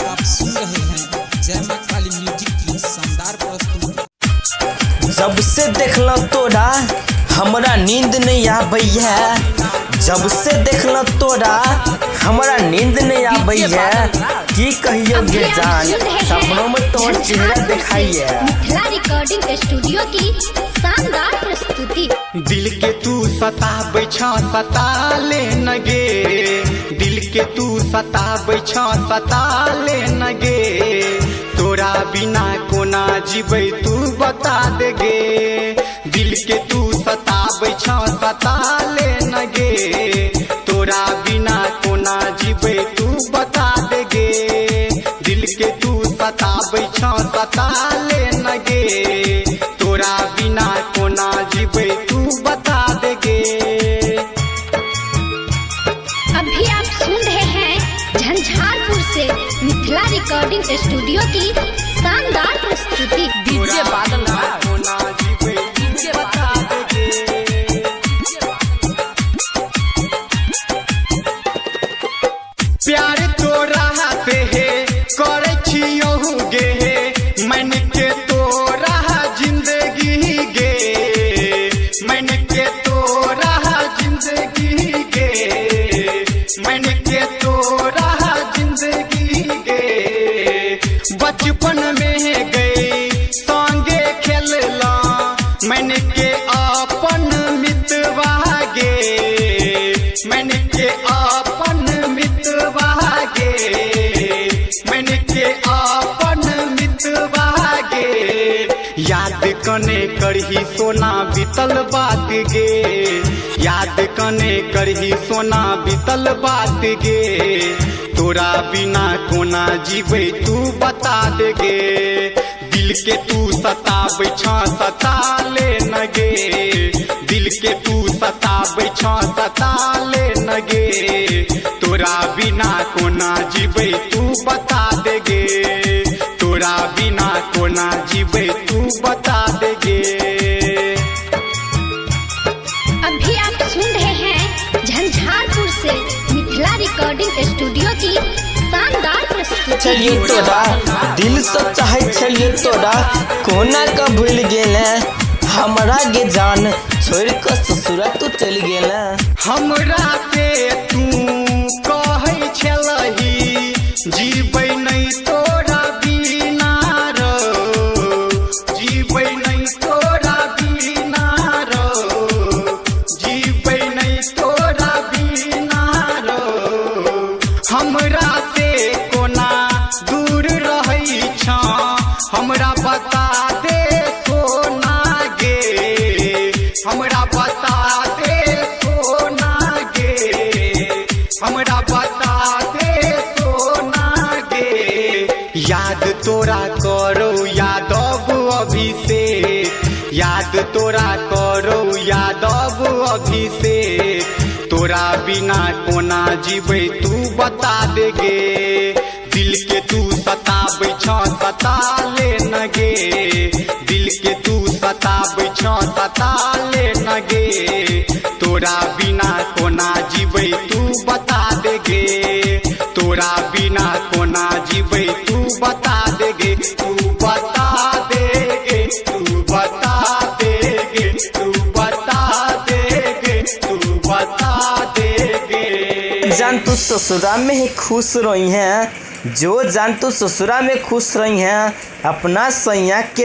आप सुन रहे हैं जय मां काली म्यूजिक की शानदार प्रस्तुति। जब से देखल तोरा हमरा नींद नहीं आबैया, जब से देखल तोरा हमरा नींद नहीं आबैया। की कहियो गे जान सपनों में तोर चेहरा दिखाइए। मिथिला रिकॉर्डिंग स्टूडियो की शानदार प्रस्तुति। दिल के तू सताबै छ सता ले न गे, दिल के तू सताबै छ सता ले न गे। तोरा बिना कोना जीबै तू बता दे गे। दिल के तू सताबै छ सता ले न गे। तोरा बिना कोना जीबै तू बता दे गे। दिल के तू सताबै छ सता ले न गे। तोरा बिना कोना जीबै तू बता दे गे। अभी आप सुन रहे हैं झंझारपुर से मिथिला रिकॉर्डिंग स्टूडियो की शानदार प्रस्तुति। डीजे बादल कोना जीबै तू बता दे गे। प्यार तोरा से है करे छियौ गे, मन के तोरा जिंदगी गे। मन के तोरा जिंदगी गे, मन के तोरा जिंदगी गे। बचपन में गई संगे खेलला, मन के अपन मितवा गे। मन के अपन मितवा गे, मन के अपन मितवा गे। याद कने करही सोना बीतल बात गे, याद कने करही सोना बीतल बात गे। तोरा बिना कोना जीबै तू बता दे गे। दिल के तू सताबै छ सता ले न गे। दिल के तू सताबै छ सता ले न गे। तोरा बिना कोना जीबै तू बता दे गे। तोरा बिना कोना जीबै तू बता दे गे। अभी आप सुन रहे हैं झंझारपुर से मिथिला रिकॉर्डिंग स्टूडियो की शानदार प्रस्तुति। चलिए तोरा दिल से चाहे चलिए तोरा कोना का भूल गेले। हमरा गे जान छोड़ के ससुरा तू चल गेले। हमरा से तू कहै छलही जीबै नहीं तोरा बिना रो। जीबै नहीं तोरा बिना रो। जीबै नहीं तोरा बिना रो। हमरा से कोना दूर रहै छ, हमरा बता दे सोना गे। हमरा बता दे सोना गे। हमरा बता दे सोना गे। याद तोरा करो यादव अभिषेक, याद तोरा करो यादव अभिषेक। तोरा बिना कोना जीबै तू बता दे गे। दिल के तू सताबै छ सता ले न गे। दिल के तू सताबै छ सता ले न गे। तोरा बिना कोना जीबै तू बता दे गे। तोरा बिना कोना जीबै तू बता दे गे। तू बता दे गे। तू बता दे गे। तू बता दे गे। तू बता दे गे। जान तू ससुरा में ही खुश रही हैं, जो जान तू ससुरा में खुश रही हैं अपना सैया के